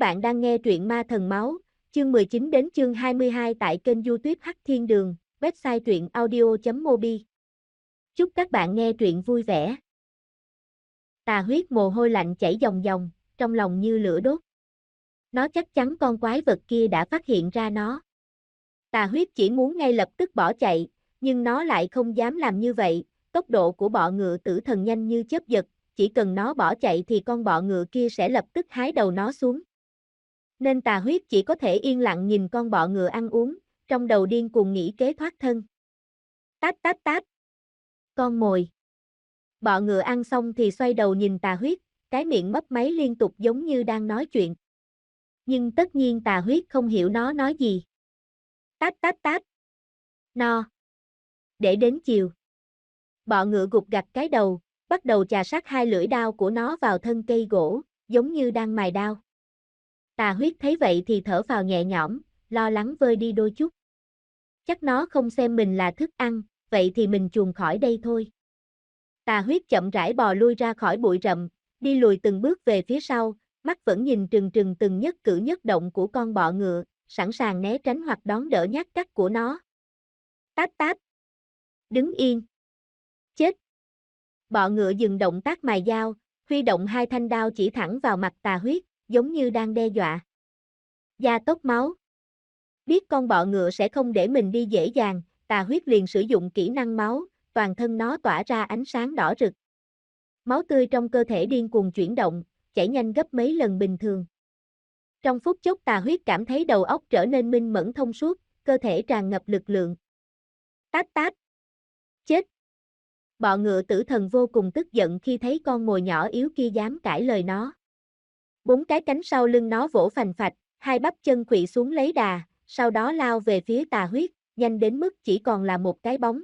bạn đang nghe truyện Ma Thần Máu, chương 19 đến chương 22 tại kênh YouTube Hắc Thiên Đường, website truyện audio.mobi. Chúc các bạn nghe truyện vui vẻ. Tà huyết mồ hôi lạnh chảy dòng dòng, trong lòng như lửa đốt. Nó chắc chắn con quái vật kia đã phát hiện ra nó. Tà huyết chỉ muốn ngay lập tức bỏ chạy, nhưng nó lại không dám làm như vậy, tốc độ của bọ ngựa tử thần nhanh như chớp giật, chỉ cần nó bỏ chạy thì con bọ ngựa kia sẽ lập tức hái đầu nó xuống. Nên tà huyết chỉ có thể yên lặng nhìn con bọ ngựa ăn uống, trong đầu điên cuồng nghĩ kế thoát thân. Táp táp táp. Con mồi. Bọ ngựa ăn xong thì xoay đầu nhìn tà huyết, cái miệng mấp máy liên tục giống như đang nói chuyện. Nhưng tất nhiên tà huyết không hiểu nó nói gì. Táp táp táp. No. Để đến chiều. Bọ ngựa gục gặt cái đầu, bắt đầu chà sát hai lưỡi đao của nó vào thân cây gỗ, giống như đang mài đao. Tà huyết thấy vậy thì thở phào nhẹ nhõm, lo lắng vơi đi đôi chút. Chắc nó không xem mình là thức ăn, vậy thì mình chuồn khỏi đây thôi. Tà huyết chậm rãi bò lui ra khỏi bụi rậm, đi lùi từng bước về phía sau, mắt vẫn nhìn trừng trừng từng nhất cử nhất động của con bọ ngựa, sẵn sàng né tránh hoặc đón đỡ nhát cắt của nó. Táp táp. Đứng yên. Chết. Bọ ngựa dừng động tác mài dao, huy động hai thanh đao chỉ thẳng vào mặt tà huyết, giống như đang đe dọa. Da tốc máu. Biết con bọ ngựa sẽ không để mình đi dễ dàng, tà huyết liền sử dụng kỹ năng máu, toàn thân nó tỏa ra ánh sáng đỏ rực. Máu tươi trong cơ thể điên cuồng chuyển động, chảy nhanh gấp mấy lần bình thường. Trong phút chốc tà huyết cảm thấy đầu óc trở nên minh mẫn thông suốt, cơ thể tràn ngập lực lượng. Táp táp. Chết. Bọ ngựa tử thần vô cùng tức giận khi thấy con mồi nhỏ yếu kia dám cãi lời nó. Bốn cái cánh sau lưng nó vỗ phành phạch, hai bắp chân khuỵu xuống lấy đà, sau đó lao về phía tà huyết, nhanh đến mức chỉ còn là một cái bóng.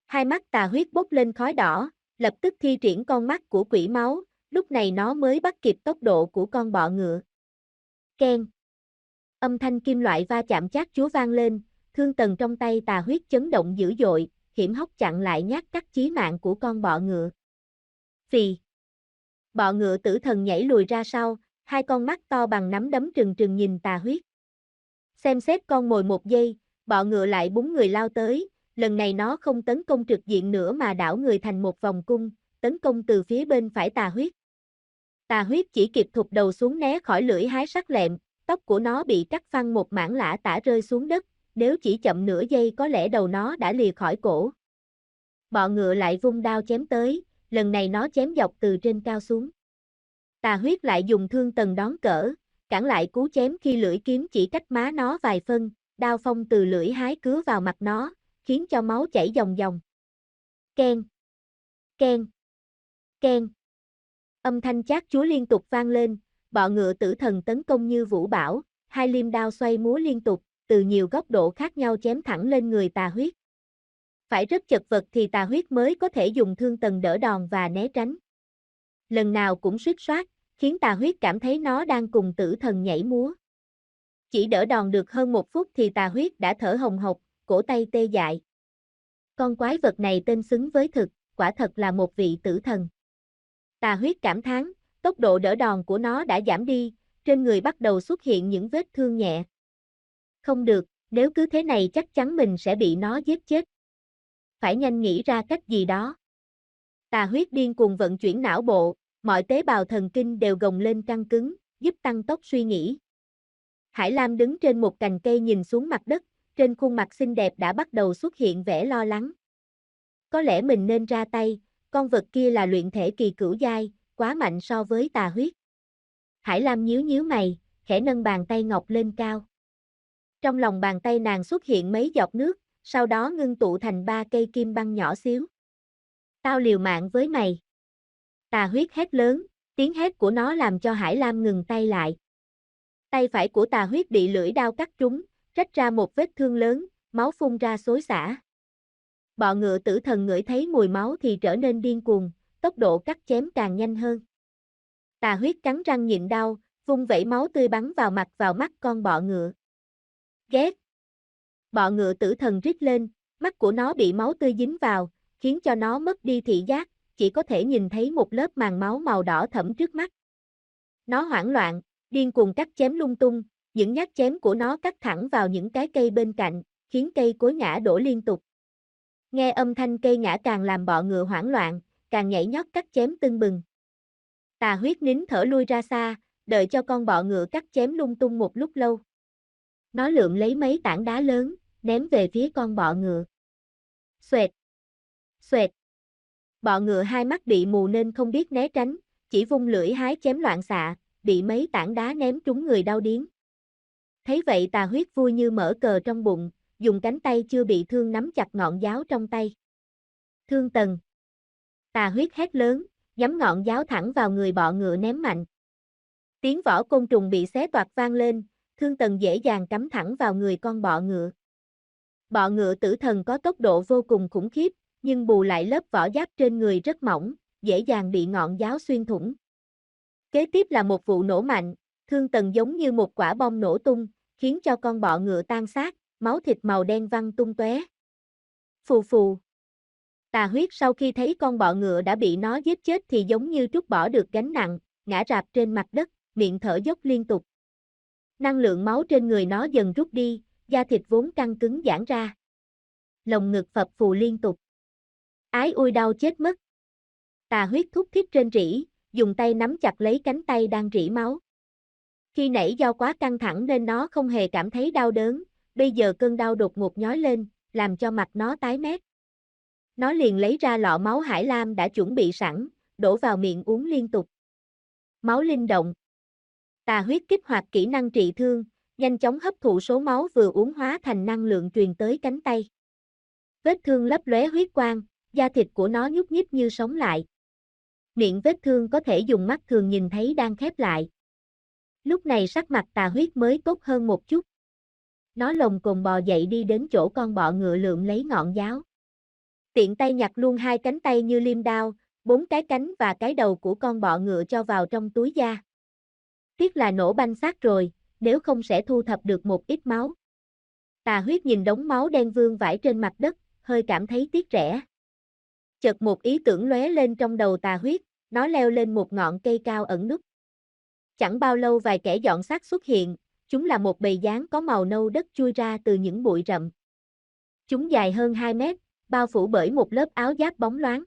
Hai mắt tà huyết bốc lên khói đỏ, lập tức thi triển con mắt của quỷ máu, lúc này nó mới bắt kịp tốc độ của con bọ ngựa. Keng. Âm thanh kim loại va chạm chát chúa vang lên, thương tần trong tay tà huyết chấn động dữ dội, hiểm hóc chặn lại nhát cắt chí mạng của con bọ ngựa. Phì. Bọ ngựa tử thần nhảy lùi ra sau, hai con mắt to bằng nắm đấm trừng trừng nhìn tà huyết. Xem xét con mồi một giây, bọ ngựa lại búng người lao tới, lần này nó không tấn công trực diện nữa mà đảo người thành một vòng cung, tấn công từ phía bên phải tà huyết. Tà huyết chỉ kịp thụt đầu xuống né khỏi lưỡi hái sắc lẹm, tóc của nó bị cắt phăng một mảng lả tả rơi xuống đất, nếu chỉ chậm nửa giây có lẽ đầu nó đã lìa khỏi cổ. Bọ ngựa lại vung đao chém tới, lần này nó chém dọc từ trên cao xuống. Tà huyết lại dùng thương tần đón cỡ, cản lại cú chém khi lưỡi kiếm chỉ cách má nó vài phân, đao phong từ lưỡi hái cứa vào mặt nó, khiến cho máu chảy dòng dòng. Keng, keng, keng. Âm thanh chát chúa liên tục vang lên, bọ ngựa tử thần tấn công như vũ bão, hai liêm đao xoay múa liên tục, từ nhiều góc độ khác nhau chém thẳng lên người tà huyết. Phải rất chật vật thì tà huyết mới có thể dùng thương tần đỡ đòn và né tránh. Lần nào cũng suýt soát, khiến tà huyết cảm thấy nó đang cùng tử thần nhảy múa. Chỉ đỡ đòn được hơn một phút thì tà huyết đã thở hồng hộc, cổ tay tê dại. Con quái vật này tên xứng với thực, quả thật là một vị tử thần. Tà huyết cảm thán, tốc độ đỡ đòn của nó đã giảm đi, trên người bắt đầu xuất hiện những vết thương nhẹ. Không được, nếu cứ thế này chắc chắn mình sẽ bị nó giết chết. Phải nhanh nghĩ ra cách gì đó. Tà huyết điên cuồng vận chuyển não bộ, mọi tế bào thần kinh đều gồng lên căng cứng, giúp tăng tốc suy nghĩ. Hải Lam đứng trên một cành cây nhìn xuống mặt đất, trên khuôn mặt xinh đẹp đã bắt đầu xuất hiện vẻ lo lắng. Có lẽ mình nên ra tay, con vật kia là luyện thể kỳ cửu giai, quá mạnh so với tà huyết. Hải Lam nhíu nhíu mày, khẽ nâng bàn tay ngọc lên cao. Trong lòng bàn tay nàng xuất hiện mấy giọt nước, sau đó ngưng tụ thành 3 cây kim băng nhỏ xíu. Tao liều mạng với mày. Tà huyết hét lớn, tiếng hét của nó làm cho Hải Lam ngừng tay lại. Tay phải của tà huyết bị lưỡi đao cắt trúng, rách ra một vết thương lớn, máu phun ra xối xả. Bọ ngựa tử thần ngửi thấy mùi máu thì trở nên điên cuồng, tốc độ cắt chém càng nhanh hơn. Tà huyết cắn răng nhịn đau, vung vẩy máu tươi bắn vào mắt con bọ ngựa. Ghét! Bọ ngựa tử thần rít lên, mắt của nó bị máu tươi dính vào, khiến cho nó mất đi thị giác, chỉ có thể nhìn thấy một lớp màng máu màu đỏ thẫm trước mắt. Nó hoảng loạn, điên cuồng cắt chém lung tung, những nhát chém của nó cắt thẳng vào những cái cây bên cạnh, khiến cây cối ngã đổ liên tục. Nghe âm thanh cây ngã càng làm bọ ngựa hoảng loạn, càng nhảy nhót cắt chém tưng bừng. Tà huyết nín thở lui ra xa, đợi cho con bọ ngựa cắt chém lung tung một lúc lâu. Nó lượm lấy mấy tảng đá lớn, ném về phía con bọ ngựa. Xoẹt! Xoẹt! Bọ ngựa hai mắt bị mù nên không biết né tránh, chỉ vung lưỡi hái chém loạn xạ, bị mấy tảng đá ném trúng người đau điếng. Thấy vậy Tà huyết vui như mở cờ trong bụng, dùng cánh tay chưa bị thương nắm chặt ngọn giáo trong tay. Thương tần! Tà huyết hét lớn, nhắm ngọn giáo thẳng vào người bọ ngựa ném mạnh. Tiếng vỏ côn trùng bị xé toạc vang lên, thương tần dễ dàng cắm thẳng vào người con bọ ngựa. Bọ ngựa tử thần có tốc độ vô cùng khủng khiếp, nhưng bù lại lớp vỏ giáp trên người rất mỏng, dễ dàng bị ngọn giáo xuyên thủng. Kế tiếp là một vụ nổ mạnh, thương tần giống như một quả bom nổ tung, khiến cho con bọ ngựa tan xác, máu thịt màu đen văng tung tóe. Phù phù. Tà huyết sau khi thấy con bọ ngựa đã bị nó giết chết thì giống như trút bỏ được gánh nặng, ngã rạp trên mặt đất, miệng thở dốc liên tục. Năng lượng máu trên người nó dần rút đi, da thịt vốn căng cứng giãn ra. Lồng ngực phập phù liên tục. Ái ui đau chết mất. Tà huyết thúc thiết rên rỉ, dùng tay nắm chặt lấy cánh tay đang rỉ máu. Khi nãy do quá căng thẳng nên nó không hề cảm thấy đau đớn, bây giờ cơn đau đột ngột nhói lên, làm cho mặt nó tái mét. Nó liền lấy ra lọ máu hải lam đã chuẩn bị sẵn, đổ vào miệng uống liên tục. Máu linh động. Tà huyết kích hoạt kỹ năng trị thương, nhanh chóng hấp thụ số máu vừa uống hóa thành năng lượng truyền tới cánh tay. Vết thương lấp lóe huyết quang, da thịt của nó nhúc nhích như sống lại. Miệng vết thương có thể dùng mắt thường nhìn thấy đang khép lại. Lúc này sắc mặt Tà huyết mới tốt hơn một chút. Nó lồng cồn bò dậy đi đến chỗ con bọ ngựa lượm lấy ngọn giáo. Tiện tay nhặt luôn hai cánh tay như liêm đao, 4 cái cánh và cái đầu của con bọ ngựa cho vào trong túi da. Tiếc là nổ banh xác rồi, nếu không sẽ thu thập được một ít máu. Tà huyết nhìn đống máu đen vương vãi trên mặt đất, hơi cảm thấy tiếc rẻ. Chợt một ý tưởng lóe lên trong đầu Tà huyết, nó leo lên một ngọn cây cao ẩn núp. Chẳng bao lâu vài kẻ dọn xác xuất hiện, chúng là một bầy gián có màu nâu đất chui ra từ những bụi rậm. Chúng dài hơn 2 mét, bao phủ bởi một lớp áo giáp bóng loáng.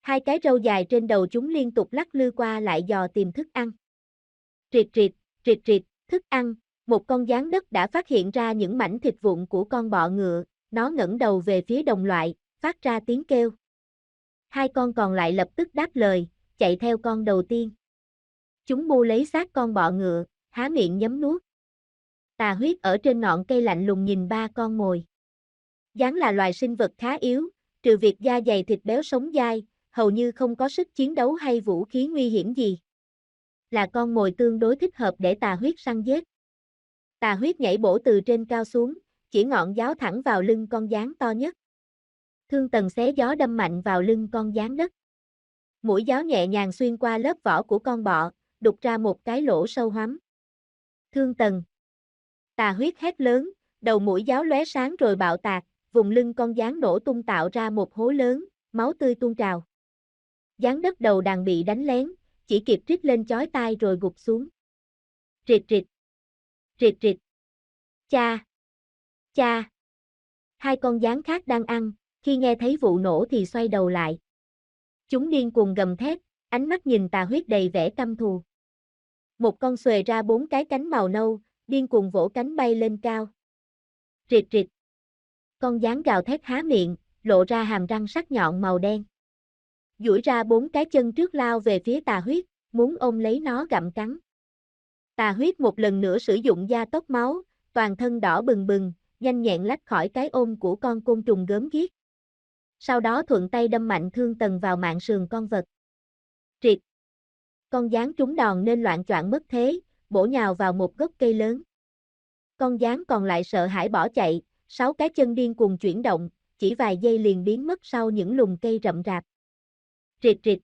Hai cái râu dài trên đầu chúng liên tục lắc lư qua lại dò tìm thức ăn. Rịt rịt, rịt rịt, thức ăn, một con gián đất đã phát hiện ra những mảnh thịt vụn của con bọ ngựa, nó ngẩng đầu về phía đồng loại, phát ra tiếng kêu. Hai con còn lại lập tức đáp lời, chạy theo con đầu tiên. Chúng bu lấy xác con bọ ngựa, há miệng nhấm nuốt. Tà huyết ở trên ngọn cây lạnh lùng nhìn ba con mồi. Gián là loài sinh vật khá yếu, trừ việc da dày thịt béo sống dai, hầu như không có sức chiến đấu hay vũ khí nguy hiểm gì. Là con mồi tương đối thích hợp để Tà huyết săn giết. Tà huyết nhảy bổ từ trên cao xuống, chỉ ngọn giáo thẳng vào lưng con gián to nhất. Thương tần xé gió đâm mạnh vào lưng con gián đất. Mũi giáo nhẹ nhàng xuyên qua lớp vỏ của con bọ, đục ra một cái lỗ sâu hoắm. Thương tần. Tà huyết hét lớn, đầu mũi giáo lóe sáng rồi bạo tạc, vùng lưng con gián nổ tung tạo ra một hố lớn, máu tươi tuôn trào. Gián đất đầu đàn bị đánh lén, chỉ kịp rít lên chói tai rồi gục xuống. Rịt rịt. Rịt rịt. Cha. Cha. Hai con gián khác đang ăn, khi nghe thấy vụ nổ thì xoay đầu lại. Chúng điên cuồng gầm thét, ánh mắt nhìn Tà huyết đầy vẻ căm thù. Một con xuề ra 4 cái cánh màu nâu, điên cuồng vỗ cánh bay lên cao. Rịt rịt. Con gián gào thét há miệng, lộ ra hàm răng sắc nhọn màu đen. Duỗi ra 4 cái chân trước lao về phía Tà huyết, muốn ôm lấy nó gặm cắn. Tà huyết một lần nữa sử dụng da tốc máu, toàn thân đỏ bừng bừng, nhanh nhẹn lách khỏi cái ôm của con côn trùng gớm ghiếc. Sau đó thuận tay đâm mạnh thương tần vào mạn sườn con vật. Triệt. Con gián trúng đòn nên loạng choạng mất thế, bổ nhào vào một gốc cây lớn. Con gián còn lại sợ hãi bỏ chạy, 6 cái chân điên cuồng chuyển động, chỉ vài giây liền biến mất sau những lùm cây rậm rạp. Rịt rịt.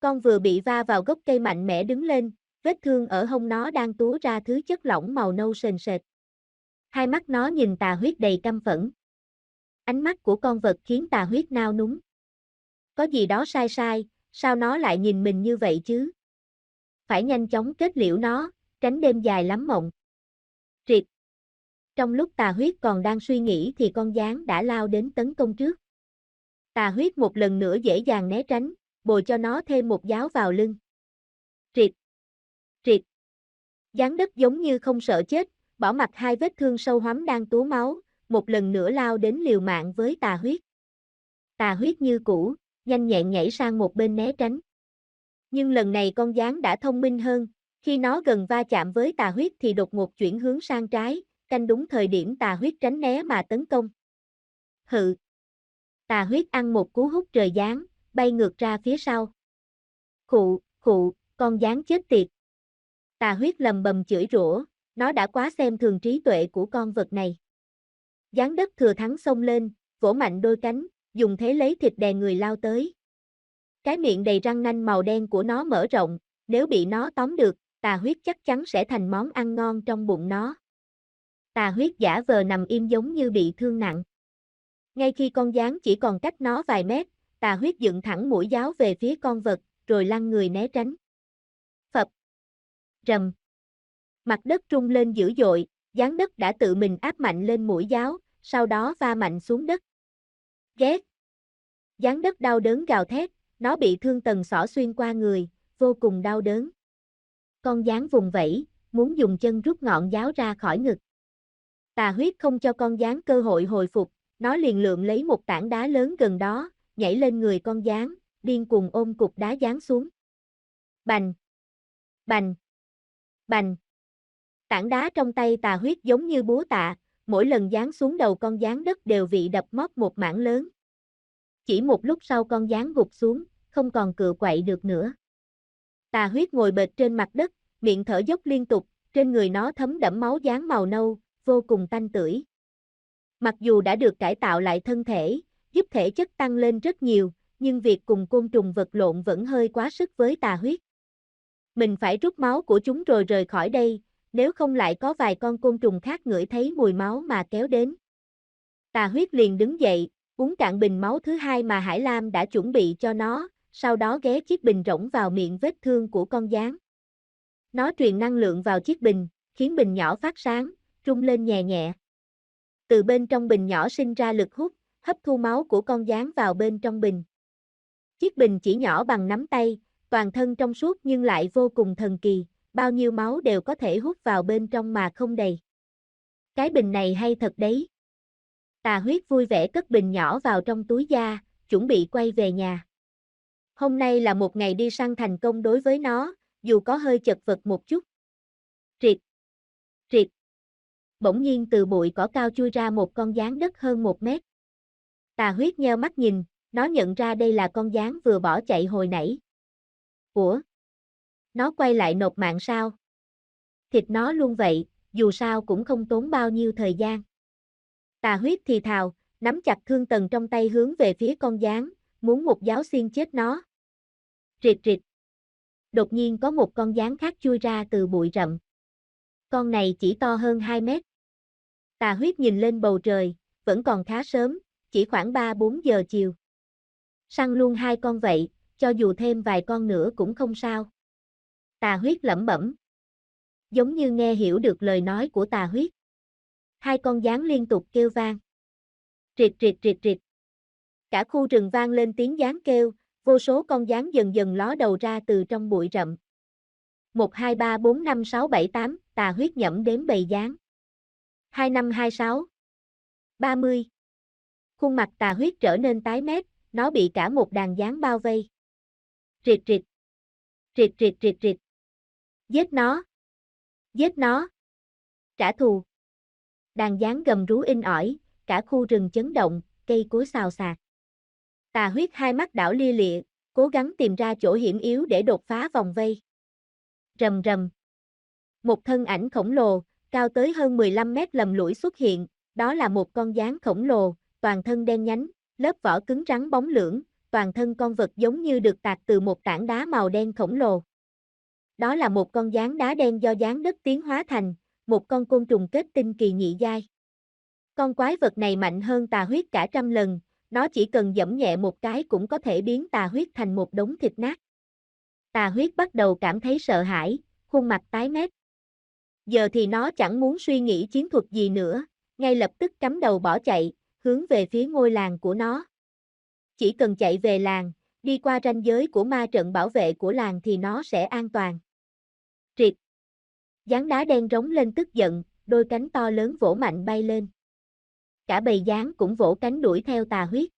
Con vừa bị va vào gốc cây mạnh mẽ đứng lên, vết thương ở hông nó đang túa ra thứ chất lỏng màu nâu sền sệt. Hai mắt nó nhìn Tà huyết đầy căm phẫn. Ánh mắt của con vật khiến Tà huyết nao núng. Có gì đó sai sai, sao nó lại nhìn mình như vậy chứ? Phải nhanh chóng kết liễu nó, tránh đêm dài lắm mộng. Triệt. Trong lúc Tà Huyết còn đang suy nghĩ thì con gián đã lao đến tấn công trước. Tà Huyết một lần nữa dễ dàng né tránh, bồi cho nó thêm một giáo vào lưng. Triệt. Triệt. Gián đất giống như không sợ chết, bỏ mặc hai vết thương sâu hoắm đang túa máu, một lần nữa lao đến liều mạng với Tà Huyết. Tà Huyết như cũ, nhanh nhẹn nhảy sang một bên né tránh. Nhưng lần này con gián đã thông minh hơn, khi nó gần va chạm với Tà Huyết thì đột ngột chuyển hướng sang trái, canh đúng thời điểm Tà Huyết tránh né mà tấn công. Hự. Tà Huyết ăn một cú hút trời giáng, bay ngược ra phía sau. Khụ, con gián chết tiệt. Tà Huyết lầm bầm chửi rủa, nó đã quá xem thường trí tuệ của con vật này. Gián đất thừa thắng xông lên, vỗ mạnh đôi cánh, dùng thế lấy thịt đè người lao tới. Cái miệng đầy răng nanh màu đen của nó mở rộng, nếu bị nó tóm được, Tà Huyết chắc chắn sẽ thành món ăn ngon trong bụng nó. Tà Huyết giả vờ nằm im giống như bị thương nặng. Ngay khi con gián chỉ còn cách nó vài mét, Tà Huyết dựng thẳng mũi giáo về phía con vật, rồi lăn người né tránh. Phập. Rầm. Mặt đất rung lên dữ dội, gián đất đã tự mình áp mạnh lên mũi giáo, sau đó va mạnh xuống đất. Ghét. Gián đất đau đớn gào thét, nó bị thương tầng xỏ xuyên qua người, vô cùng đau đớn. Con gián vùng vẫy, muốn dùng chân rút ngọn giáo ra khỏi ngực. Tà Huyết không cho con gián cơ hội hồi phục, nó liền lượm lấy một tảng đá lớn gần đó, nhảy lên người con gián, điên cuồng ôm cục đá giáng xuống. Bành! Bành! Bành! Tảng đá trong tay Tà Huyết giống như búa tạ, mỗi lần giáng xuống đầu con gián đất đều bị đập móp một mảng lớn. Chỉ một lúc sau con gián gục xuống, không còn cựa quậy được nữa. Tà Huyết ngồi bệt trên mặt đất, miệng thở dốc liên tục, trên người nó thấm đẫm máu gián màu nâu, vô cùng tanh tưởi. Mặc dù đã được cải tạo lại thân thể, giúp thể chất tăng lên rất nhiều, nhưng việc cùng côn trùng vật lộn vẫn hơi quá sức với Tà Huyết. Mình phải rút máu của chúng rồi rời khỏi đây, nếu không lại có vài con côn trùng khác ngửi thấy mùi máu mà kéo đến. Tà Huyết liền đứng dậy, uống cạn bình máu thứ hai mà Hải Lam đã chuẩn bị cho nó, sau đó ghé chiếc bình rỗng vào miệng vết thương của con gián. Nó truyền năng lượng vào chiếc bình, khiến bình nhỏ phát sáng, rung lên nhẹ nhẹ. Từ bên trong bình nhỏ sinh ra lực hút, hấp thu máu của con gián vào bên trong bình. Chiếc bình chỉ nhỏ bằng nắm tay, toàn thân trong suốt nhưng lại vô cùng thần kỳ, bao nhiêu máu đều có thể hút vào bên trong mà không đầy. Cái bình này hay thật đấy. Tà Huyết vui vẻ cất bình nhỏ vào trong túi da, chuẩn bị quay về nhà. Hôm nay là một ngày đi săn thành công đối với nó, dù có hơi chật vật một chút. Triệt. Triệt. Bỗng nhiên từ bụi cỏ cao chui ra một con gián đất hơn 1 mét. Tà Huyết nheo mắt nhìn, nó nhận ra đây là con gián vừa bỏ chạy hồi nãy. Ủa? Nó quay lại nộp mạng sao? Thịt nó luôn vậy, dù sao cũng không tốn bao nhiêu thời gian. Tà Huyết thì thào, nắm chặt thương tần trong tay hướng về phía con gián, muốn một giáo xiên chết nó. Rịt rịt. Đột nhiên có một con gián khác chui ra từ bụi rậm. Con này chỉ to hơn 2 mét. Tà Huyết nhìn lên bầu trời, vẫn còn khá sớm, chỉ khoảng 3-4 giờ chiều. Săn luôn 2 con vậy, cho dù thêm vài con nữa cũng không sao. Tà Huyết lẩm bẩm. Giống như nghe hiểu được lời nói của Tà Huyết. 2 con gián liên tục kêu vang. Rịt rịt rịt rịt. Cả khu rừng vang lên tiếng gián kêu, vô số con gián dần dần ló đầu ra từ trong bụi rậm. 1 2 3 4 5 6 7 8, Tà Huyết nhẩm đếm bầy gián. 25 26 30. Khuôn mặt Tà Huyết trở nên tái mét, nó bị cả một đàn gián bao vây. Rịt rịt. Rịt rịt rịt rịt. Giết nó. Giết nó. Trả thù. Đàn gián gầm rú inh ỏi, cả khu rừng chấn động, cây cối xào xạc. Tà Huyết hai mắt đảo lia lịa, cố gắng tìm ra chỗ hiểm yếu để đột phá vòng vây. Rầm rầm. Một thân ảnh khổng lồ, cao tới hơn 15 mét lầm lũi xuất hiện, đó là một con gián khổng lồ, toàn thân đen nhánh, lớp vỏ cứng rắn bóng lưỡng, toàn thân con vật giống như được tạc từ một tảng đá màu đen khổng lồ. Đó là một con gián đá đen do gián đất tiến hóa thành, một con côn trùng kết tinh kỳ nhị giai. Con quái vật này mạnh hơn Tà Huyết cả 100 lần, nó chỉ cần giẫm nhẹ một cái cũng có thể biến Tà Huyết thành một đống thịt nát. Tà Huyết bắt đầu cảm thấy sợ hãi, khuôn mặt tái mét. Giờ thì nó chẳng muốn suy nghĩ chiến thuật gì nữa, ngay lập tức cắm đầu bỏ chạy, hướng về phía ngôi làng của nó. Chỉ cần chạy về làng, đi qua ranh giới của ma trận bảo vệ của làng thì nó sẽ an toàn. Triệt. Gián đá đen rống lên tức giận, đôi cánh to lớn vỗ mạnh bay lên. Cả bầy gián cũng vỗ cánh đuổi theo Tà Huyết.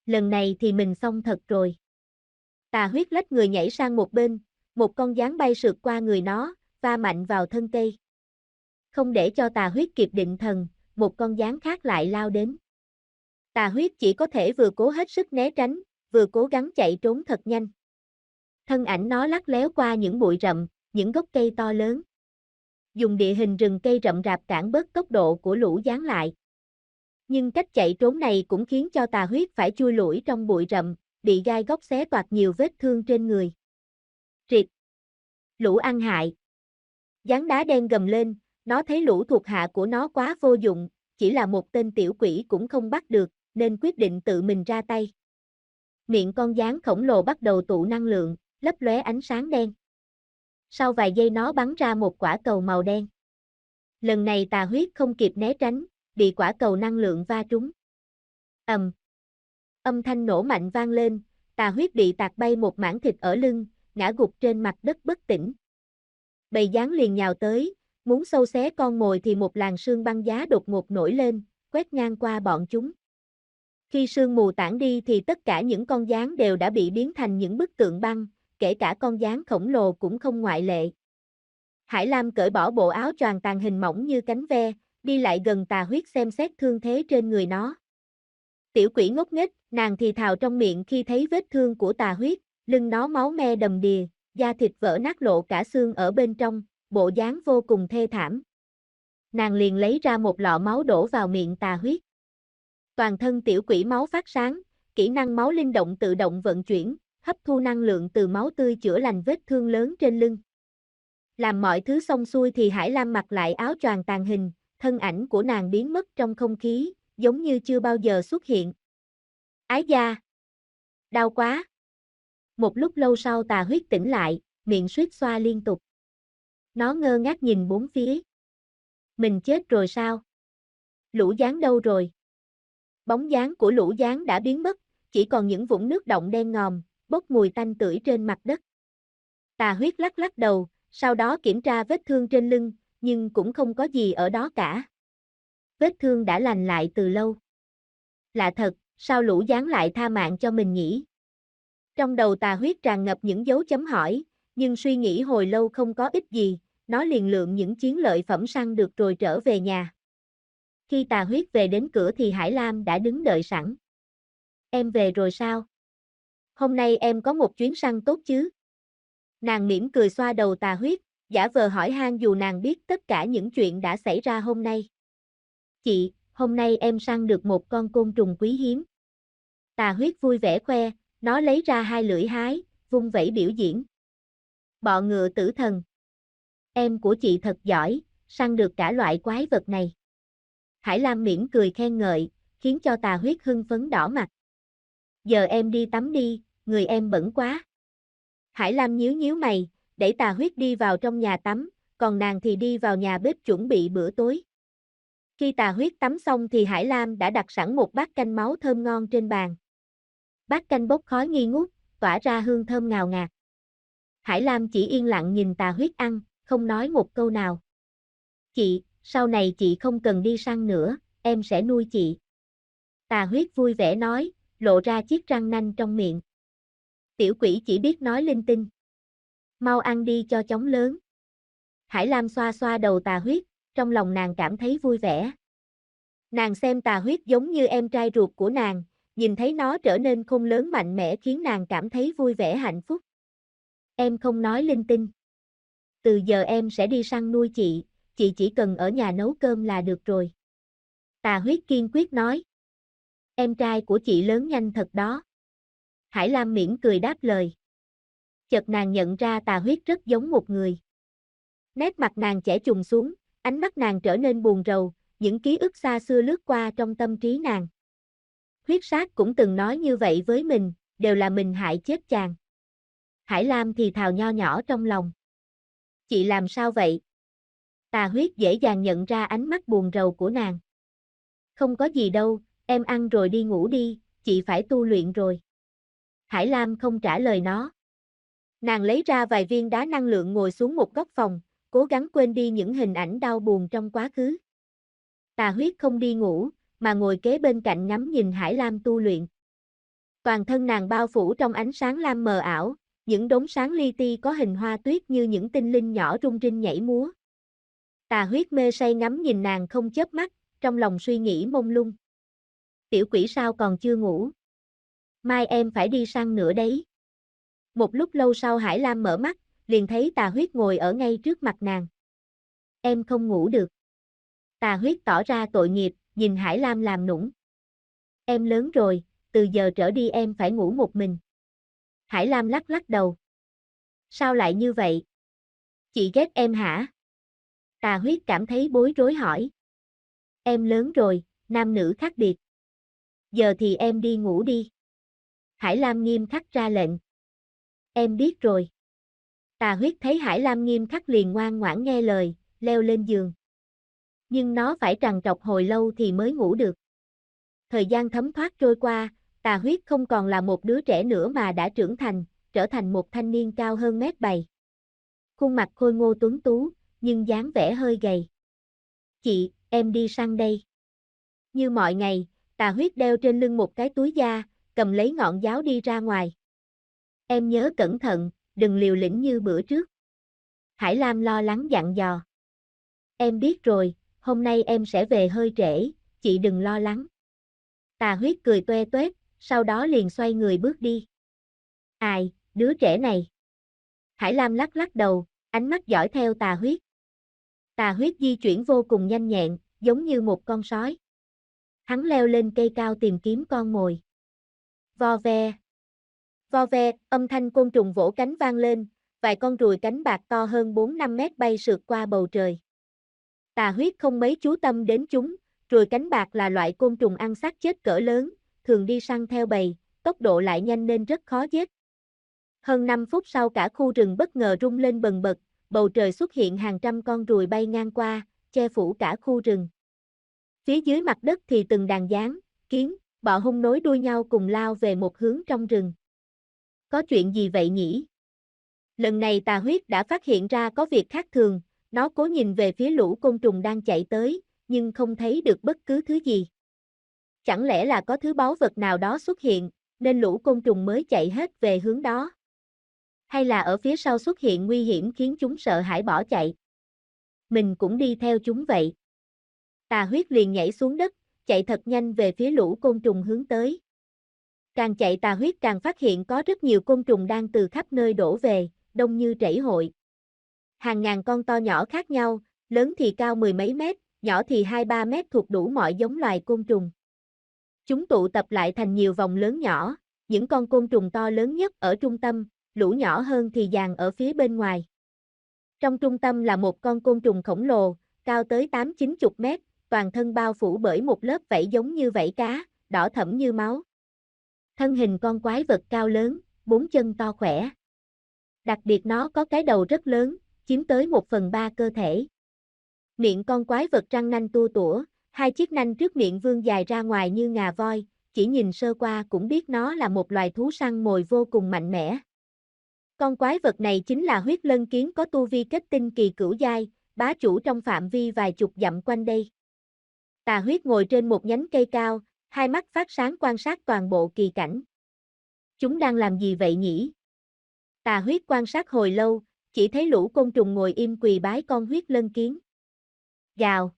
Lần này thì mình xong thật rồi. Tà Huyết lách người nhảy sang một bên, một con gián bay sượt qua người nó, va mạnh vào thân cây. Không để cho Tà Huyết kịp định thần, một con gián khác lại lao đến. Tà Huyết chỉ có thể vừa cố hết sức né tránh, vừa cố gắng chạy trốn thật nhanh. Thân ảnh nó lắc léo qua những bụi rậm, những gốc cây to lớn. Dùng địa hình rừng cây rậm rạp cản bớt tốc độ của lũ gián lại. Nhưng cách chạy trốn này cũng khiến cho Tà Huyết phải chui lủi trong bụi rậm, bị gai góc xé toạc nhiều vết thương trên người. Triệt. Lũ ăn hại. Gián đá đen gầm lên, nó thấy lũ thuộc hạ của nó quá vô dụng, chỉ là một tên tiểu quỷ cũng không bắt được, nên quyết định tự mình ra tay. Miệng con gián khổng lồ bắt đầu tụ năng lượng, lấp lóe ánh sáng đen. Sau vài giây nó bắn ra một quả cầu màu đen. Lần này Tà Huyết không kịp né tránh, bị quả cầu năng lượng va trúng. Âm thanh nổ mạnh vang lên, Tà Huyết bị tạt bay một mảng thịt ở lưng, ngã gục trên mặt đất bất tỉnh. Bầy gián liền nhào tới, muốn xâu xé con mồi thì một làn sương băng giá đột ngột nổi lên, quét ngang qua bọn chúng. Khi sương mù tản đi thì tất cả những con gián đều đã bị biến thành những bức tượng băng, kể cả con gián khổng lồ cũng không ngoại lệ. Hải Lam cởi bỏ bộ áo choàng tàn hình mỏng như cánh ve, đi lại gần Tà Huyết xem xét thương thế trên người nó. Tiểu quỷ ngốc nghếch, nàng thì thào trong miệng khi thấy vết thương của Tà Huyết, lưng nó máu me đầm đìa, da thịt vỡ nát lộ cả xương ở bên trong, bộ dáng vô cùng thê thảm. Nàng liền lấy ra một lọ máu đổ vào miệng Tà Huyết. Toàn thân tiểu quỷ máu phát sáng, kỹ năng máu linh động tự động vận chuyển, hấp thu năng lượng từ máu tươi chữa lành vết thương lớn trên lưng. Làm mọi thứ xong xuôi thì Hải Lam mặc lại áo choàng tàn hình, thân ảnh của nàng biến mất trong không khí, giống như chưa bao giờ xuất hiện. Ái da! Đau quá! Một lúc lâu sau Tà Huyết tỉnh lại, miệng suýt xoa liên tục. Nó ngơ ngác nhìn bốn phía. Mình chết rồi sao? Lũ gián đâu rồi? Bóng dáng của lũ gián đã biến mất, chỉ còn những vũng nước đọng đen ngòm, bốc mùi tanh tưởi trên mặt đất. Tà Huyết lắc lắc đầu, sau đó kiểm tra vết thương trên lưng, nhưng cũng không có gì ở đó cả. Vết thương đã lành lại từ lâu. Lạ thật, sao lũ gián lại tha mạng cho mình nhỉ? Trong đầu Tà Huyết tràn ngập những dấu chấm hỏi, nhưng suy nghĩ hồi lâu không có ích gì, nó liền lượm những chiến lợi phẩm săn được rồi trở về nhà. Khi Tà Huyết về đến cửa thì Hải Lam đã đứng đợi sẵn. Em về rồi sao? Hôm nay em có một chuyến săn tốt chứ? Nàng mỉm cười xoa đầu Tà Huyết, giả vờ hỏi han dù nàng biết tất cả những chuyện đã xảy ra hôm nay. Chị, hôm nay em săn được một con côn trùng quý hiếm. Tà Huyết vui vẻ khoe, nó lấy ra hai lưỡi hái, vung vẩy biểu diễn. Bọ ngựa tử thần. Em của chị thật giỏi, săn được cả loại quái vật này. Hải Lam mỉm cười khen ngợi, khiến cho Tà Huyết hưng phấn đỏ mặt. Giờ em đi tắm đi, người em bẩn quá. Hải Lam nhíu nhíu mày, đẩy Tà Huyết đi vào trong nhà tắm, còn nàng thì đi vào nhà bếp chuẩn bị bữa tối. Khi Tà Huyết tắm xong thì Hải Lam đã đặt sẵn một bát canh máu thơm ngon trên bàn. Bát canh bốc khói nghi ngút, tỏa ra hương thơm ngào ngạt. Hải Lam chỉ yên lặng nhìn Tà Huyết ăn, không nói một câu nào. Chị, sau này chị không cần đi săn nữa, em sẽ nuôi chị. Tà Huyết vui vẻ nói, lộ ra chiếc răng nanh trong miệng. Tiểu quỷ chỉ biết nói linh tinh. Mau ăn đi cho chóng lớn. Hải Lam xoa xoa đầu Tà Huyết, trong lòng nàng cảm thấy vui vẻ. Nàng xem Tà Huyết giống như em trai ruột của nàng, nhìn thấy nó trở nên khôn lớn mạnh mẽ khiến nàng cảm thấy vui vẻ hạnh phúc. Em không nói linh tinh. Từ giờ em sẽ đi săn nuôi chị chỉ cần ở nhà nấu cơm là được rồi. Tà Huyết kiên quyết nói. Em trai của chị lớn nhanh thật đó. Hải Lam mỉm cười đáp lời. Chợt nàng nhận ra Tà Huyết rất giống một người. Nét mặt nàng chẻ chùng xuống, ánh mắt nàng trở nên buồn rầu, những ký ức xa xưa lướt qua trong tâm trí nàng. Huyết Sát cũng từng nói như vậy với mình, đều là mình hại chết chàng. Hải Lam thì thào nho nhỏ trong lòng. Chị làm sao vậy? Tà huyết dễ dàng nhận ra ánh mắt buồn rầu của nàng. Không có gì đâu, em ăn rồi đi ngủ đi, chị phải tu luyện rồi. Hải Lam không trả lời nó. Nàng lấy ra vài viên đá năng lượng ngồi xuống một góc phòng, cố gắng quên đi những hình ảnh đau buồn trong quá khứ. Tà huyết không đi ngủ, mà ngồi kế bên cạnh ngắm nhìn Hải Lam tu luyện. Toàn thân nàng bao phủ trong ánh sáng lam mờ ảo, những đốm sáng li ti có hình hoa tuyết như những tinh linh nhỏ rung rinh nhảy múa. Tà huyết mê say ngắm nhìn nàng không chớp mắt, trong lòng suy nghĩ mông lung. Tiểu quỷ sao còn chưa ngủ? Mai em phải đi săn nữa đấy. Một lúc lâu sau Hải Lam mở mắt, liền thấy Tà huyết ngồi ở ngay trước mặt nàng. Em không ngủ được. Tà huyết tỏ ra tội nghiệp, nhìn Hải Lam làm nũng. Em lớn rồi, từ giờ trở đi em phải ngủ một mình. Hải Lam lắc lắc đầu. Sao lại như vậy? Chị ghét em hả? Tà huyết cảm thấy bối rối hỏi. Em lớn rồi, nam nữ khác biệt. Giờ thì em đi ngủ đi. Hải Lam nghiêm khắc ra lệnh. Em biết rồi. Tà huyết thấy Hải Lam nghiêm khắc liền ngoan ngoãn nghe lời, leo lên giường. Nhưng nó phải trằn trọc hồi lâu thì mới ngủ được. Thời gian thấm thoát trôi qua, Tà huyết không còn là một đứa trẻ nữa mà đã trưởng thành, trở thành một thanh niên cao hơn mét 7. Khuôn mặt khôi ngô tuấn tú, nhưng dáng vẻ hơi gầy. Chị, em đi săn đây. Như mọi ngày, Tà huyết đeo trên lưng một cái túi da, cầm lấy ngọn giáo đi ra ngoài. Em nhớ cẩn thận, đừng liều lĩnh như bữa trước. Hải Lam lo lắng dặn dò. Em biết rồi, hôm nay em sẽ về hơi trễ, chị đừng lo lắng. Tà huyết cười toe toét, sau đó liền xoay người bước đi. Ai, đứa trẻ này. Hải Lam lắc lắc đầu, ánh mắt dõi theo Tà huyết. Tà huyết di chuyển vô cùng nhanh nhẹn, giống như một con sói. Hắn leo lên cây cao tìm kiếm con mồi. Vo ve. Vo ve, âm thanh côn trùng vỗ cánh vang lên, vài con ruồi cánh bạc to hơn 4-5 mét bay sượt qua bầu trời. Tà huyết không mấy chú tâm đến chúng, ruồi cánh bạc là loại côn trùng ăn xác chết cỡ lớn, thường đi săn theo bầy, tốc độ lại nhanh nên rất khó giết. Hơn 5 phút sau cả khu rừng bất ngờ rung lên bần bật, bầu trời xuất hiện hàng trăm con ruồi bay ngang qua, che phủ cả khu rừng. Phía dưới mặt đất thì từng đàn gián, kiến, bọ hung nối đuôi nhau cùng lao về một hướng trong rừng. Có chuyện gì vậy nhỉ? Lần này Tà huyết đã phát hiện ra có việc khác thường, nó cố nhìn về phía lũ côn trùng đang chạy tới, nhưng không thấy được bất cứ thứ gì. Chẳng lẽ là có thứ báu vật nào đó xuất hiện, nên lũ côn trùng mới chạy hết về hướng đó? Hay là ở phía sau xuất hiện nguy hiểm khiến chúng sợ hãi bỏ chạy? Mình cũng đi theo chúng vậy. Tà huyết liền nhảy xuống đất, chạy thật nhanh về phía lũ côn trùng hướng tới. Càng chạy Tà huyết càng phát hiện có rất nhiều côn trùng đang từ khắp nơi đổ về, đông như trẩy hội. Hàng ngàn con to nhỏ khác nhau, lớn thì cao mười mấy mét, nhỏ thì 2-3 mét thuộc đủ mọi giống loài côn trùng. Chúng tụ tập lại thành nhiều vòng lớn nhỏ, những con côn trùng to lớn nhất ở trung tâm, lũ nhỏ hơn thì dàn ở phía bên ngoài. Trong trung tâm là một con côn trùng khổng lồ, cao tới 8-90 mét, toàn thân bao phủ bởi một lớp vảy giống như vảy cá, đỏ thẫm như máu. Thân hình con quái vật cao lớn, 4 chân to khỏe. Đặc biệt nó có cái đầu rất lớn, chiếm tới 1/3 cơ thể. Miệng con quái vật răng nanh tua tủa, hai chiếc nanh trước miệng vươn dài ra ngoài như ngà voi, chỉ nhìn sơ qua cũng biết nó là một loài thú săn mồi vô cùng mạnh mẽ. Con quái vật này chính là huyết lân kiến có tu vi kết tinh kỳ cửu giai, bá chủ trong phạm vi vài chục dặm quanh đây. Tà huyết ngồi trên một nhánh cây cao, hai mắt phát sáng quan sát toàn bộ kỳ cảnh. Chúng đang làm gì vậy nhỉ? Tà huyết quan sát hồi lâu, chỉ thấy lũ côn trùng ngồi im quỳ bái con huyết lân kiến. Gào.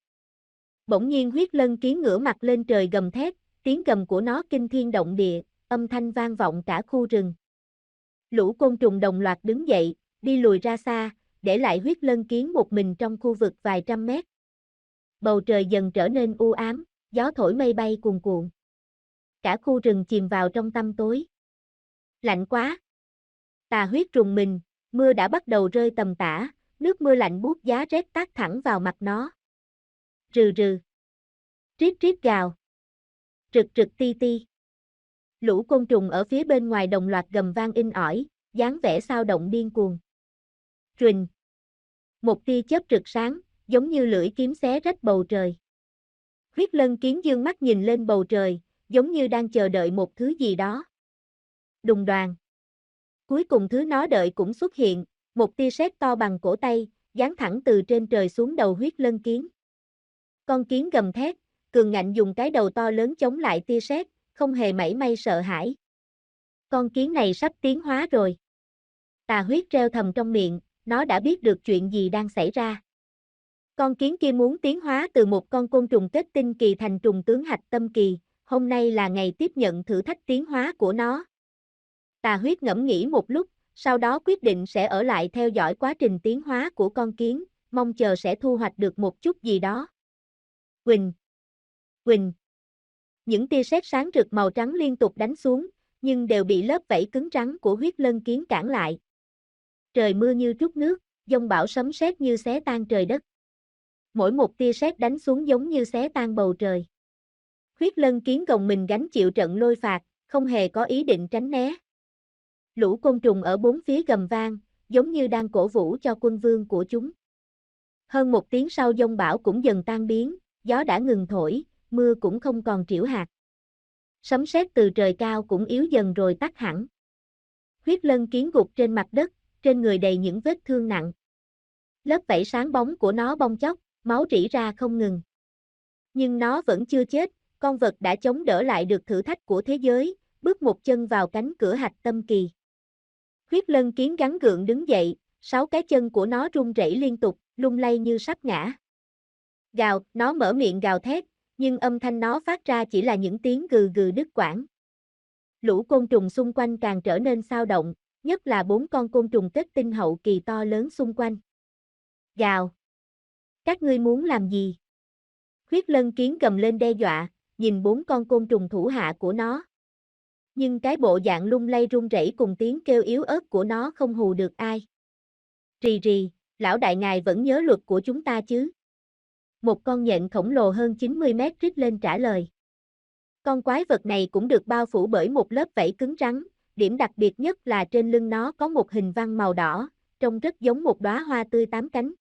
Bỗng nhiên huyết lân kiến ngửa mặt lên trời gầm thét, tiếng gầm của nó kinh thiên động địa, âm thanh vang vọng cả khu rừng. Lũ côn trùng đồng loạt đứng dậy, đi lùi ra xa, để lại huyết lân kiến một mình trong khu vực vài trăm mét. Bầu trời dần trở nên u ám, gió thổi mây bay cuồn cuộn. Cả khu rừng chìm vào trong tăm tối. Lạnh quá. Tà huyết rùng mình, mưa đã bắt đầu rơi tầm tã, nước mưa lạnh buốt giá rét tát thẳng vào mặt nó. Rừ rừ. Rít rít gào. Rực rực ti ti. Lũ côn trùng ở phía bên ngoài đồng loạt gầm vang inh ỏi, dáng vẻ sao động điên cuồng. Rình. Một tia chớp rực sáng, giống như lưỡi kiếm xé rách bầu trời. Huyết Lân Kiến dương mắt nhìn lên bầu trời, giống như đang chờ đợi một thứ gì đó. Đùng đoàng. Cuối cùng thứ nó đợi cũng xuất hiện, một tia sét to bằng cổ tay, giáng thẳng từ trên trời xuống đầu Huyết Lân Kiến. Con kiến gầm thét, cường ngạnh dùng cái đầu to lớn chống lại tia sét, không hề mảy may sợ hãi. Con kiến này sắp tiến hóa rồi. Tà huyết treo thầm trong miệng, nó đã biết được chuyện gì đang xảy ra. Con kiến kia muốn tiến hóa từ một con côn trùng kết tinh kỳ thành trùng tướng hạch tâm kỳ, hôm nay là ngày tiếp nhận thử thách tiến hóa của nó. Tà huyết ngẫm nghĩ một lúc, sau đó quyết định sẽ ở lại theo dõi quá trình tiến hóa của con kiến, mong chờ sẽ thu hoạch được một chút gì đó. Quỳnh! Quỳnh! Những tia sét sáng rực màu trắng liên tục đánh xuống, nhưng đều bị lớp vảy cứng rắn của Huyết Lân Kiến cản lại. Trời mưa như trút nước, dông bão sấm sét như xé tan trời đất. Mỗi một tia sét đánh xuống giống như xé tan bầu trời. Huyết Lân Kiến gồng mình gánh chịu trận lôi phạt, không hề có ý định tránh né. Lũ côn trùng ở bốn phía gầm vang, giống như đang cổ vũ cho quân vương của chúng. Hơn một tiếng sau dông bão cũng dần tan biến, gió đã ngừng thổi, mưa cũng không còn trĩu hạt. Sấm sét từ trời cao cũng yếu dần rồi tắt hẳn. Huyết Lân Kiến gục trên mặt đất, trên người đầy những vết thương nặng. Lớp vảy sáng bóng của nó bong chóc, máu rỉ ra không ngừng. Nhưng nó vẫn chưa chết, con vật đã chống đỡ lại được thử thách của thế giới, bước một chân vào cánh cửa hạch tâm kỳ. Huyết Lân Kiến gắng gượng đứng dậy, 6 cái chân của nó rung rẩy liên tục, lung lay như sắp ngã. Gào, nó mở miệng gào thét, nhưng âm thanh nó phát ra chỉ là những tiếng gừ gừ đứt quãng. Lũ côn trùng xung quanh càng trở nên xao động, nhất là 4 con côn trùng kết tinh hậu kỳ to lớn xung quanh. Gào! Các ngươi muốn làm gì? Huyết Lân Kiến gầm lên đe dọa, nhìn 4 con côn trùng thủ hạ của nó. Nhưng cái bộ dạng lung lay run rẩy cùng tiếng kêu yếu ớt của nó không hù được ai. Rì rì, lão đại ngài vẫn nhớ luật của chúng ta chứ? Một con nhện khổng lồ hơn 90 mét rít lên trả lời. Con quái vật này cũng được bao phủ bởi một lớp vảy cứng rắn, điểm đặc biệt nhất là trên lưng nó có một hình văn màu đỏ, trông rất giống một đóa hoa tươi 8 cánh.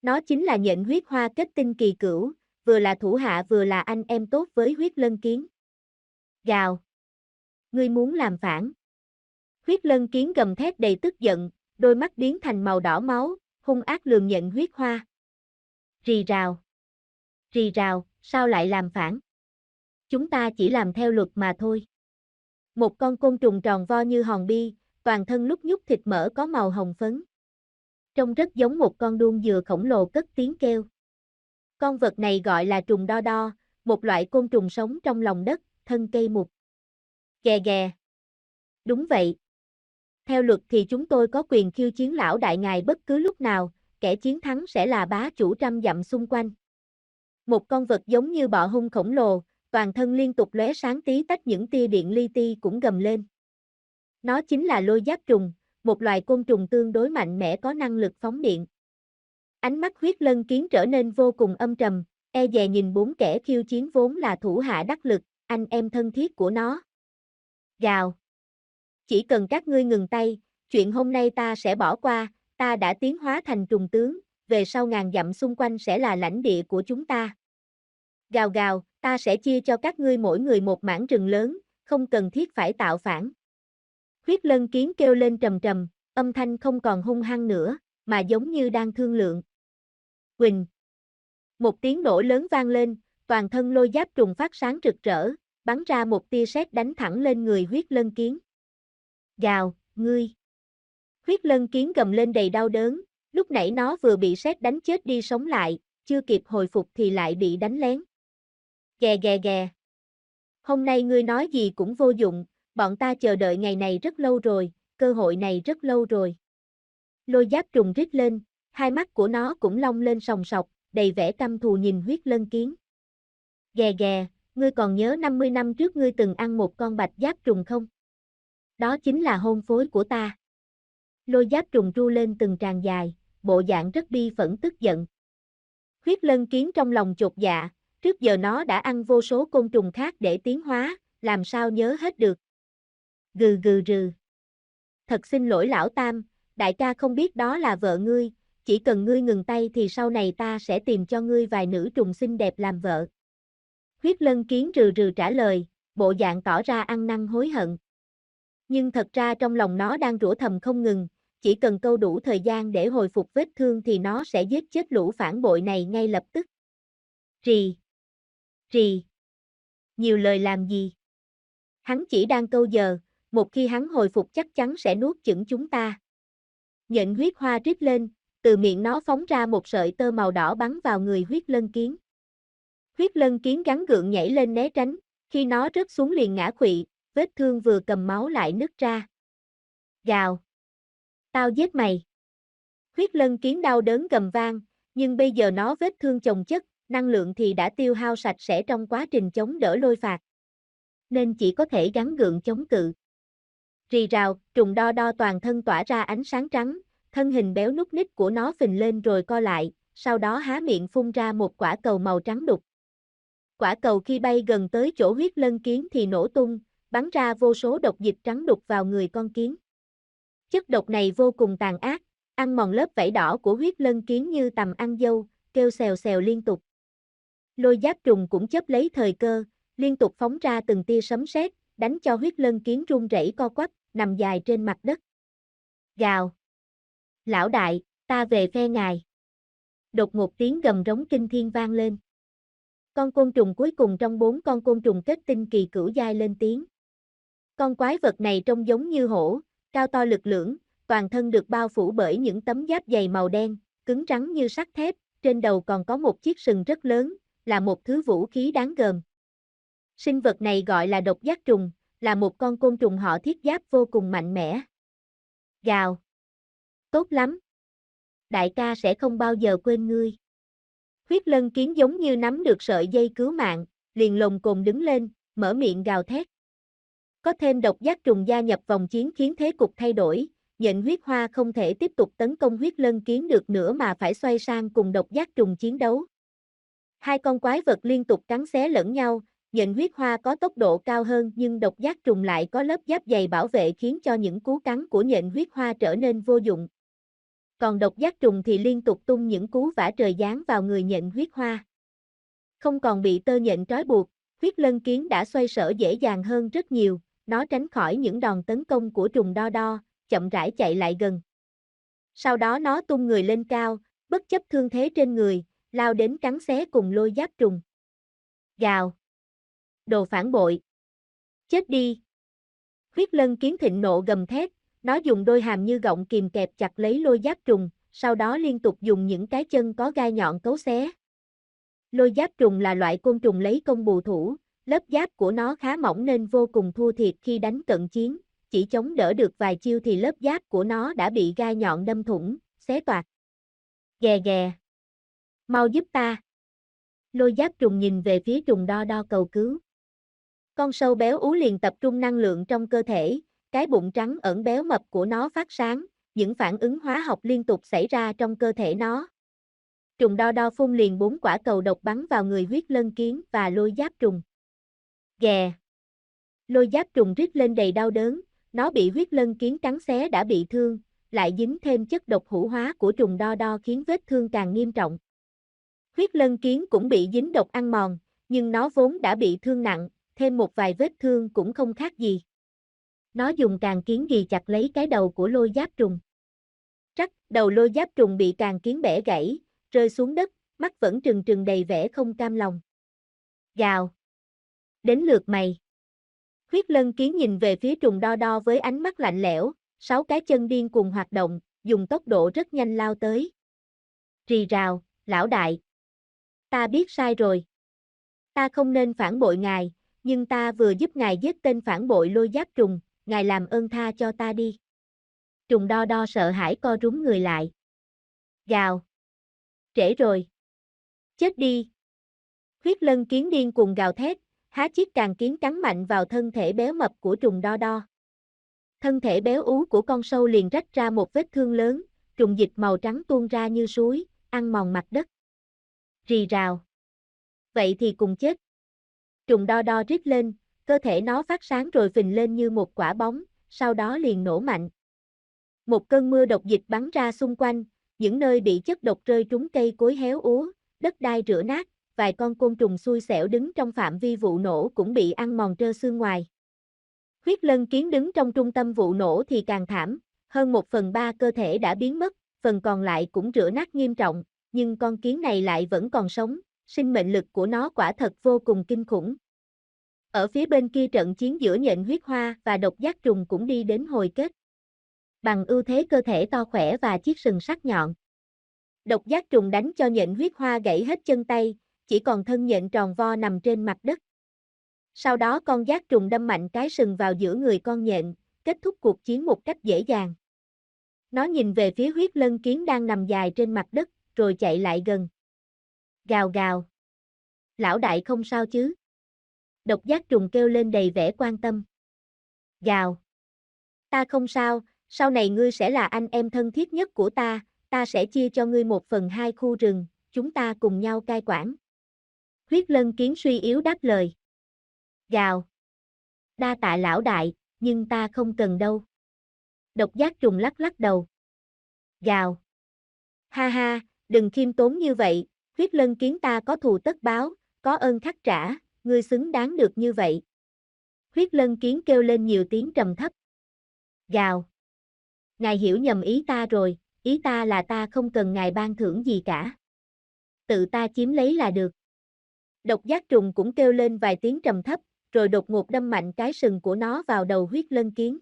Nó chính là nhện huyết hoa kết tinh kỳ cửu, vừa là thủ hạ vừa là anh em tốt với Huyết Lân Kiến. Gào! Ngươi muốn làm phản. Huyết Lân Kiến gầm thét đầy tức giận, đôi mắt biến thành màu đỏ máu, hung ác lườm nhện huyết hoa. Rì rào! Rì rào, sao lại làm phản? Chúng ta chỉ làm theo luật mà thôi. Một con côn trùng tròn vo như hòn bi, toàn thân lúc nhúc thịt mỡ có màu hồng phấn. Trông rất giống một con đuông dừa khổng lồ cất tiếng kêu. Con vật này gọi là trùng đo đo, một loại côn trùng sống trong lòng đất, thân cây mục. Ghè ghè. Đúng vậy. Theo luật thì chúng tôi có quyền khiêu chiến lão đại ngài bất cứ lúc nào, kẻ chiến thắng sẽ là bá chủ trăm dặm xung quanh. Một con vật giống như bọ hung khổng lồ, toàn thân liên tục lóe sáng tí tách những tia điện li ti cũng gầm lên. Nó chính là lôi giáp trùng, một loài côn trùng tương đối mạnh mẽ có năng lực phóng điện. Ánh mắt Huyết Lân Kiến trở nên vô cùng âm trầm, e dè nhìn 4 kẻ khiêu chiến vốn là thủ hạ đắc lực, anh em thân thiết của nó. Gào! Chỉ cần các ngươi ngừng tay, chuyện hôm nay ta sẽ bỏ qua, ta đã tiến hóa thành trùng tướng, về sau ngàn dặm xung quanh sẽ là lãnh địa của chúng ta. Gào gào, ta sẽ chia cho các ngươi mỗi người một mảng rừng lớn, không cần thiết phải tạo phản. Huyết Lân Kiến kêu lên trầm trầm, âm thanh không còn hung hăng nữa, mà giống như đang thương lượng. Quỳnh! Một tiếng nổ lớn vang lên, toàn thân lôi giáp trùng phát sáng rực rỡ, bắn ra một tia sét đánh thẳng lên người Huyết Lân Kiến. Gào, ngươi! Huyết Lân Kiến gầm lên đầy đau đớn, lúc nãy nó vừa bị sét đánh chết đi sống lại, chưa kịp hồi phục thì lại bị đánh lén. Ghè ghè ghè! Hôm nay ngươi nói gì cũng vô dụng, bọn ta chờ đợi ngày này rất lâu rồi, cơ hội này rất lâu rồi. Lôi giáp trùng rít lên, hai mắt của nó cũng long lên sòng sọc, đầy vẻ căm thù nhìn Huyết Lân Kiến. Ghè ghè, ngươi còn nhớ 50 năm trước ngươi từng ăn một con bạch giáp trùng không? Đó chính là hôn phối của ta. Lôi giáp trùng ru lên từng tràng dài, bộ dạng rất bi phẫn tức giận. Huyết Lân Kiến trong lòng chột dạ, trước giờ nó đã ăn vô số côn trùng khác để tiến hóa, làm sao nhớ hết được. Gừ gừ rừ. Thật xin lỗi lão Tam, đại ca không biết đó là vợ ngươi, chỉ cần ngươi ngừng tay thì sau này ta sẽ tìm cho ngươi vài nữ trùng xinh đẹp làm vợ. Huyết Lân Kiến rừ rừ trả lời, bộ dạng tỏ ra ăn năn hối hận. Nhưng thật ra trong lòng nó đang rủa thầm không ngừng, chỉ cần câu đủ thời gian để hồi phục vết thương thì nó sẽ giết chết lũ phản bội này ngay lập tức. Rì! Rì! Nhiều lời làm gì? Hắn chỉ đang câu giờ, một khi hắn hồi phục chắc chắn sẽ nuốt chửng chúng ta. Nhện huyết hoa rít lên, từ miệng nó phóng ra một sợi tơ màu đỏ bắn vào người Huyết Lân Kiến. Huyết Lân Kiến gắng gượng nhảy lên né tránh, khi nó rớt xuống liền ngã khuỵu, vết thương vừa cầm máu lại nứt ra. Gào! Tao giết mày! Huyết Lân Kiến đau đớn gầm vang, nhưng bây giờ nó vết thương chồng chất, năng lượng thì đã tiêu hao sạch sẽ trong quá trình chống đỡ lôi phạt. Nên chỉ có thể gắng gượng chống cự. Rì rào, trùng đo đo toàn thân tỏa ra ánh sáng trắng, thân hình béo núc ních của nó phình lên rồi co lại, sau đó há miệng phun ra một quả cầu màu trắng đục. Quả cầu khi bay gần tới chỗ Huyết Lân Kiến thì nổ tung, bắn ra vô số độc dịch trắng đục vào người con kiến. Chất độc này vô cùng tàn ác, ăn mòn lớp vảy đỏ của Huyết Lân Kiến như tằm ăn dâu, kêu xèo xèo liên tục. Lôi giáp trùng cũng chấp lấy thời cơ, liên tục phóng ra từng tia sấm sét, đánh cho Huyết Lân Kiến run rẩy co quắp, nằm dài trên mặt đất. Gào! Lão đại, ta về phe ngài. Đột ngột tiếng gầm rống kinh thiên vang lên. Con côn trùng cuối cùng trong 4 con côn trùng kết tinh kỳ cửu giai lên tiếng. Con quái vật này trông giống như hổ, cao to lực lưỡng, toàn thân được bao phủ bởi những tấm giáp dày màu đen, cứng rắn như sắt thép, trên đầu còn có một chiếc sừng rất lớn, là một thứ vũ khí đáng gờm. Sinh vật này gọi là độc giác trùng, là một con côn trùng họ thiết giáp vô cùng mạnh mẽ. Gào! Tốt lắm! Đại ca sẽ không bao giờ quên ngươi. Huyết Lân Kiến giống như nắm được sợi dây cứu mạng, liền lồm cồm đứng lên, mở miệng gào thét. Có thêm độc giác trùng gia nhập vòng chiến khiến thế cục thay đổi, nhện huyết hoa không thể tiếp tục tấn công Huyết Lân Kiến được nữa mà phải xoay sang cùng độc giác trùng chiến đấu. Hai con quái vật liên tục cắn xé lẫn nhau, nhện huyết hoa có tốc độ cao hơn nhưng độc giác trùng lại có lớp giáp dày bảo vệ khiến cho những cú cắn của nhện huyết hoa trở nên vô dụng. Còn độc giác trùng thì liên tục tung những cú vả trời giáng vào người nhện huyết hoa. Không còn bị tơ nhện trói buộc, Huyết Lân Kiến đã xoay sở dễ dàng hơn rất nhiều, nó tránh khỏi những đòn tấn công của trùng đo đo, chậm rãi chạy lại gần. Sau đó nó tung người lên cao, bất chấp thương thế trên người, lao đến cắn xé cùng lôi giáp trùng. Gào! Đồ phản bội! Chết đi! Huyết Lân Kiến thịnh nộ gầm thét, nó dùng đôi hàm như gọng kìm kẹp chặt lấy lôi giáp trùng, sau đó liên tục dùng những cái chân có gai nhọn cấu xé. Lôi giáp trùng là loại côn trùng lấy công bù thủ, lớp giáp của nó khá mỏng nên vô cùng thua thiệt khi đánh cận chiến, chỉ chống đỡ được vài chiêu thì lớp giáp của nó đã bị gai nhọn đâm thủng, xé toạc. Ghè ghè! Mau giúp ta! Lôi giáp trùng nhìn về phía trùng đo đo cầu cứu. Con sâu béo ú liền tập trung năng lượng trong cơ thể, cái bụng trắng ẩn béo mập của nó phát sáng, những phản ứng hóa học liên tục xảy ra trong cơ thể nó. Trùng đo đo phun liền 4 quả cầu độc bắn vào người Huyết Lân Kiến và lôi giáp trùng. Ghè! Lôi giáp trùng rít lên đầy đau đớn, nó bị Huyết Lân Kiến cắn xé đã bị thương, lại dính thêm chất độc hữu hóa của trùng đo đo khiến vết thương càng nghiêm trọng. Huyết Lân Kiến cũng bị dính độc ăn mòn, nhưng nó vốn đã bị thương nặng, thêm một vài vết thương cũng không khác gì. Nó dùng càng kiến ghì chặt lấy cái đầu của lôi giáp trùng. Trắc, đầu lôi giáp trùng bị càng kiến bẻ gãy, rơi xuống đất, mắt vẫn trừng trừng đầy vẻ không cam lòng. Gào! Đến lượt mày! Huyết Lân Kiến nhìn về phía trùng đo đo với ánh mắt lạnh lẽo, 6 cái chân điên cuồng hoạt động, dùng tốc độ rất nhanh lao tới. Rì rào, lão đại! Ta biết sai rồi. Ta không nên phản bội ngài, nhưng ta vừa giúp ngài giết tên phản bội lôi giáp trùng, ngài làm ơn tha cho ta đi. Trùng đo đo sợ hãi co rúm người lại. Gào! Trễ rồi! Chết đi! Huyết Lân Kiến điên cuồng gào thét, há chiếc càng kiến cắn mạnh vào thân thể béo mập của trùng đo đo. Thân thể béo ú của con sâu liền rách ra một vết thương lớn, trùng dịch màu trắng tuôn ra như suối, ăn mòn mặt đất. Rì rào! Vậy thì cùng chết. Trùng đo đo rít lên, cơ thể nó phát sáng rồi phình lên như một quả bóng, sau đó liền nổ mạnh. Một cơn mưa độc dịch bắn ra xung quanh, những nơi bị chất độc rơi trúng cây cối héo úa, đất đai rữa nát, vài con côn trùng xui xẻo đứng trong phạm vi vụ nổ cũng bị ăn mòn trơ xương ngoài. Huyết lân kiến đứng trong trung tâm vụ nổ thì càng thảm, hơn 1/3 cơ thể đã biến mất, phần còn lại cũng rữa nát nghiêm trọng, nhưng con kiến này lại vẫn còn sống, sinh mệnh lực của nó quả thật vô cùng kinh khủng. Ở phía bên kia trận chiến giữa nhện huyết hoa và độc giác trùng cũng đi đến hồi kết. Bằng ưu thế cơ thể to khỏe và chiếc sừng sắc nhọn, độc giác trùng đánh cho nhện huyết hoa gãy hết chân tay, chỉ còn thân nhện tròn vo nằm trên mặt đất. Sau đó con giác trùng đâm mạnh cái sừng vào giữa người con nhện, kết thúc cuộc chiến một cách dễ dàng. Nó nhìn về phía huyết lân kiến đang nằm dài trên mặt đất, rồi chạy lại gần. Gào gào. Lão đại không sao chứ? Độc giác trùng kêu lên đầy vẻ quan tâm. Gào. Ta không sao, sau này ngươi sẽ là anh em thân thiết nhất của ta sẽ chia cho ngươi 1/2 khu rừng, chúng ta cùng nhau cai quản. Huyết lân kiến suy yếu đáp lời. Gào. Đa tạ lão đại, nhưng ta không cần đâu. Độc giác trùng lắc lắc đầu. Gào. Ha ha, đừng khiêm tốn như vậy, huyết lân kiến ta có thù tất báo, có ơn khắc trả, ngươi xứng đáng được như vậy. Huyết lân kiến kêu lên nhiều tiếng trầm thấp. Gào. Ngài hiểu nhầm ý ta rồi, ý ta là ta không cần ngài ban thưởng gì cả. Tự ta chiếm lấy là được. Độc giác trùng cũng kêu lên vài tiếng trầm thấp, rồi đột ngột đâm mạnh cái sừng của nó vào đầu huyết lân kiến.